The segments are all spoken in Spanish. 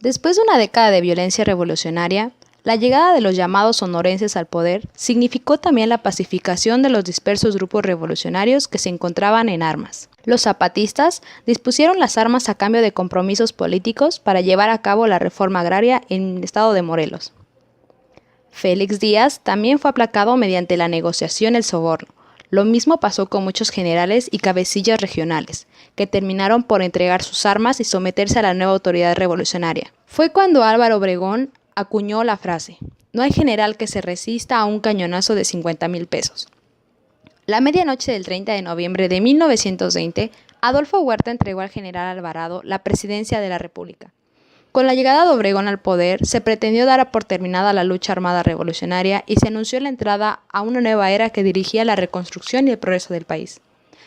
Después de una década de violencia revolucionaria, la llegada de los llamados sonorenses al poder significó también la pacificación de los dispersos grupos revolucionarios que se encontraban en armas. Los zapatistas dispusieron las armas a cambio de compromisos políticos para llevar a cabo la reforma agraria en el estado de Morelos. Félix Díaz también fue aplacado mediante la negociación y el soborno. Lo mismo pasó con muchos generales y cabecillas regionales, que terminaron por entregar sus armas y someterse a la nueva autoridad revolucionaria. Fue cuando Álvaro Obregón acuñó la frase: "No hay general que se resista a un cañonazo de 50,000 pesos". La medianoche del 30 de noviembre de 1920, Adolfo Huerta entregó al general Alvarado la presidencia de la República. Con la llegada de Obregón al poder, se pretendió dar por terminada la lucha armada revolucionaria y se anunció la entrada a una nueva era que dirigía la reconstrucción y el progreso del país.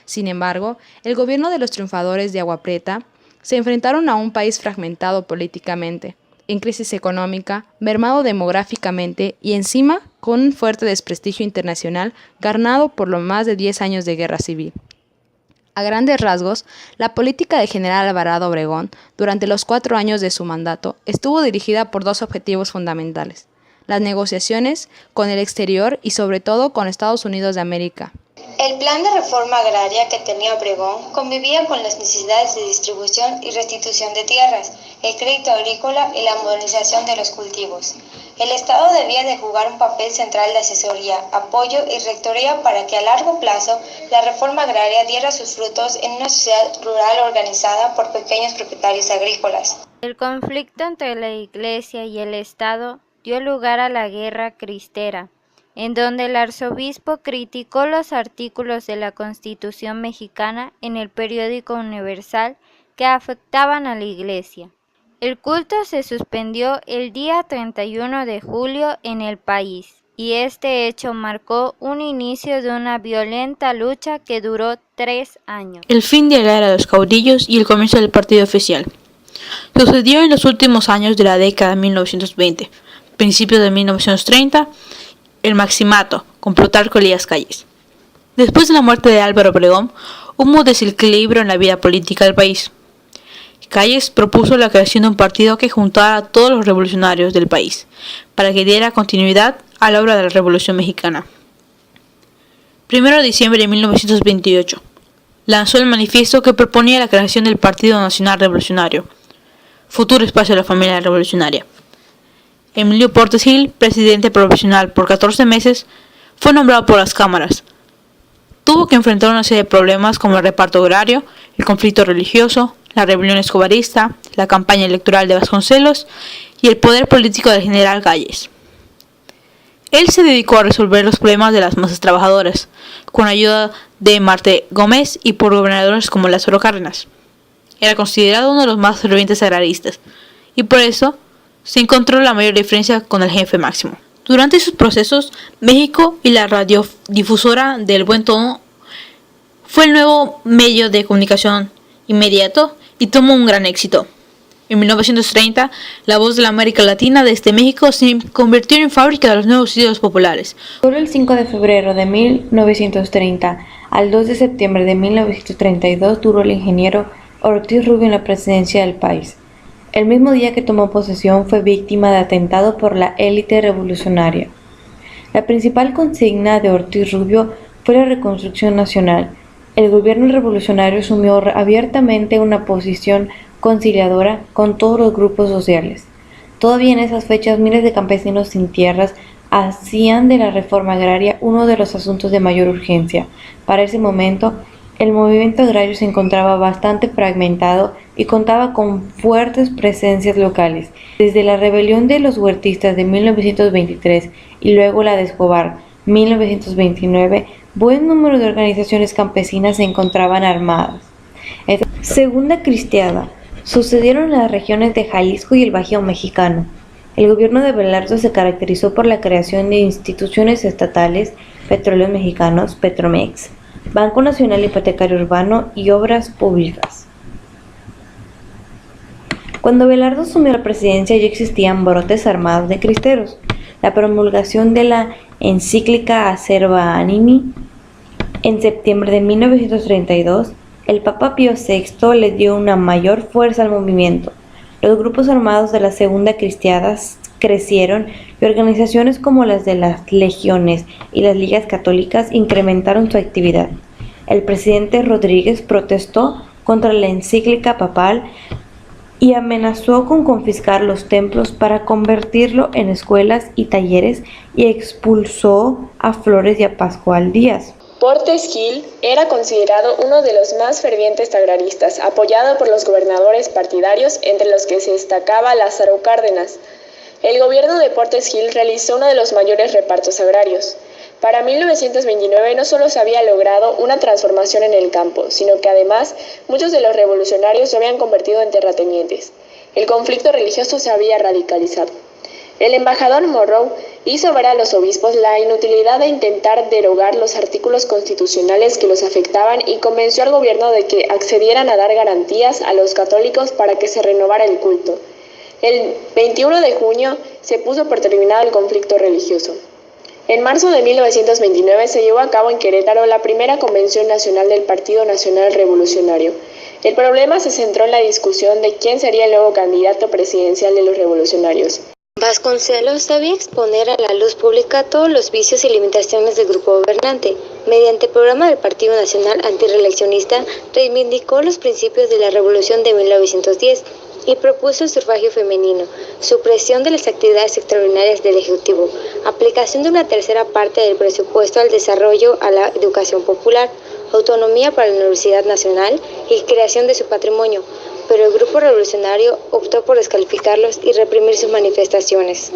Sin embargo, el gobierno de los triunfadores de Agua Prieta se enfrentaron a un país fragmentado políticamente, en crisis económica, mermado demográficamente y encima con un fuerte desprestigio internacional ganado por los más de 10 años de guerra civil. A grandes rasgos, la política del general Alvarado Obregón, durante los 4 años de su mandato, estuvo dirigida por 2 objetivos fundamentales: las negociaciones con el exterior y sobre todo con Estados Unidos de América. El plan de reforma agraria que tenía Obregón convivía con las necesidades de distribución y restitución de tierras, el crédito agrícola y la modernización de los cultivos. El Estado debía de jugar un papel central de asesoría, apoyo y rectoría para que a largo plazo la reforma agraria diera sus frutos en una sociedad rural organizada por pequeños propietarios agrícolas. El conflicto entre la Iglesia y el Estado dio lugar a la Guerra Cristera, en donde el arzobispo criticó los artículos de la Constitución mexicana en el periódico Universal que afectaban a la Iglesia. El culto se suspendió el día 31 de julio en el país, y este hecho marcó un inicio de una violenta lucha que duró 3 años. El fin de la era de los caudillos y el comienzo del partido oficial. Sucedió en los últimos años de la década de 1920, principios de 1930, el Maximato, con Plutarco Elías Calles. Después de la muerte de Álvaro Obregón, hubo un desequilibrio en la vida política del país. Calles propuso la creación de un partido que juntara a todos los revolucionarios del país, para que diera continuidad a la obra de la Revolución Mexicana. 1 de diciembre de 1928, lanzó el manifiesto que proponía la creación del Partido Nacional Revolucionario, futuro espacio de la familia revolucionaria. Emilio Portes Gil, presidente provisional por 14 meses, fue nombrado por las cámaras. Tuvo que enfrentar una serie de problemas como el reparto horario, el conflicto religioso, la rebelión escobarista, la campaña electoral de Vasconcelos y el poder político del general Calles. Él se dedicó a resolver los problemas de las masas trabajadoras, con ayuda de Marte Gómez y por gobernadores como Lázaro Cárdenas. Era considerado uno de los más fervientes agraristas, y por eso se encontró la mayor diferencia con el jefe Máximo. Durante sus procesos, México y la radiodifusora del Buen Tono fue el nuevo medio de comunicación inmediato y tuvo un gran éxito. En 1930, La Voz de la América Latina desde México se convirtió en fábrica de los nuevos ídolos populares. Solo el 5 de febrero de 1930 al 2 de septiembre de 1932 duró el ingeniero Ortiz Rubio en la presidencia del país. El mismo día que tomó posesión fue víctima de atentado por la élite revolucionaria. La principal consigna de Ortiz Rubio fue la reconstrucción nacional. El gobierno revolucionario asumió abiertamente una posición conciliadora con todos los grupos sociales. Todavía en esas fechas, miles de campesinos sin tierras hacían de la reforma agraria uno de los asuntos de mayor urgencia. Para ese momento, el movimiento agrario se encontraba bastante fragmentado y contaba con fuertes presencias locales. Desde la rebelión de los huertistas de 1923 y luego la de Escobar, 1929, buen número de organizaciones campesinas se encontraban armadas. Segunda Cristiada. Sucedieron en las regiones de Jalisco y el Bajío mexicano. El gobierno de Velardo se caracterizó por la creación de instituciones estatales, Petróleos Mexicanos, Petromex, Banco Nacional Hipotecario Urbano y obras públicas. Cuando Velardo asumió la presidencia ya existían brotes armados de cristeros. La promulgación de la encíclica Acerba Animi en septiembre de 1932, el Papa Pío VI le dio una mayor fuerza al movimiento. Los grupos armados de la Segunda Cristiada crecieron y organizaciones como las de las legiones y las ligas católicas incrementaron su actividad. El presidente Rodríguez protestó contra la encíclica papal y amenazó con confiscar los templos para convertirlo en escuelas y talleres, y expulsó a Flores y a Pascual Díaz. Portes Gil era considerado uno de los más fervientes agraristas, apoyado por los gobernadores partidarios, entre los que se destacaba Lázaro Cárdenas. El gobierno de Portes Gil realizó uno de los mayores repartos agrarios. Para 1929 no solo se había logrado una transformación en el campo, sino que además muchos de los revolucionarios se habían convertido en terratenientes. El conflicto religioso se había radicalizado. El embajador Morrow hizo ver a los obispos la inutilidad de intentar derogar los artículos constitucionales que los afectaban y convenció al gobierno de que accedieran a dar garantías a los católicos para que se renovara el culto. El 21 de junio se puso por terminado el conflicto religioso. En marzo de 1929 se llevó a cabo en Querétaro la primera convención nacional del Partido Nacional Revolucionario. El problema se centró en la discusión de quién sería el nuevo candidato presidencial de los revolucionarios. Vasconcelos debía exponer a la luz pública todos los vicios y limitaciones del grupo gobernante. Mediante el programa del Partido Nacional Antirreeleccionista, reivindicó los principios de la Revolución de 1910 y propuso el sufragio femenino, supresión de las actividades extraordinarias del Ejecutivo, aplicación de una tercera parte del presupuesto al desarrollo a la educación popular, autonomía para la Universidad Nacional y creación de su patrimonio, pero el grupo revolucionario optó por descalificarlos y reprimir sus manifestaciones.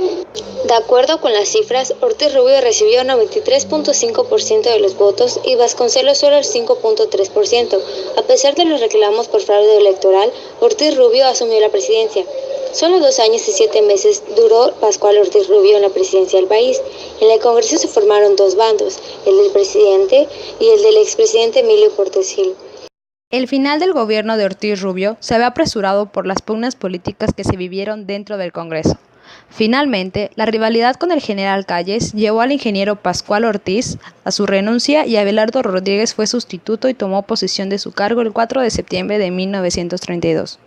De acuerdo con las cifras, Ortiz Rubio recibió un 93.5% de los votos y Vasconcelos solo el 5.3%. A pesar de los reclamos por fraude electoral, Ortiz Rubio asumió la presidencia. Solo 2 años y 7 meses duró Pascual Ortiz Rubio en la presidencia del país. En el Congreso se formaron 2 bandos, el del presidente y el del expresidente Emilio Portes Gil. El final del gobierno de Ortiz Rubio se ve apresurado por las pugnas políticas que se vivieron dentro del Congreso. Finalmente, la rivalidad con el general Calles llevó al ingeniero Pascual Ortiz a su renuncia y Abelardo Rodríguez fue sustituto y tomó posesión de su cargo el 4 de septiembre de 1932.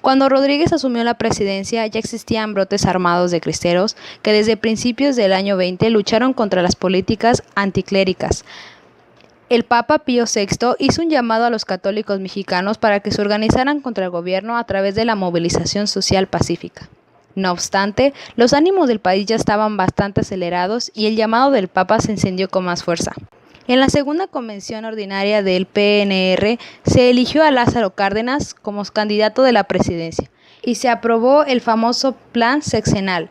Cuando Rodríguez asumió la presidencia ya existían brotes armados de cristeros que desde principios del año 20 lucharon contra las políticas anticléricas. El Papa Pío VI hizo un llamado a los católicos mexicanos para que se organizaran contra el gobierno a través de la movilización social pacífica. No obstante, los ánimos del país ya estaban bastante acelerados y el llamado del Papa se encendió con más fuerza. En la segunda convención ordinaria del PNR se eligió a Lázaro Cárdenas como candidato de la presidencia y se aprobó el famoso Plan Sexenal,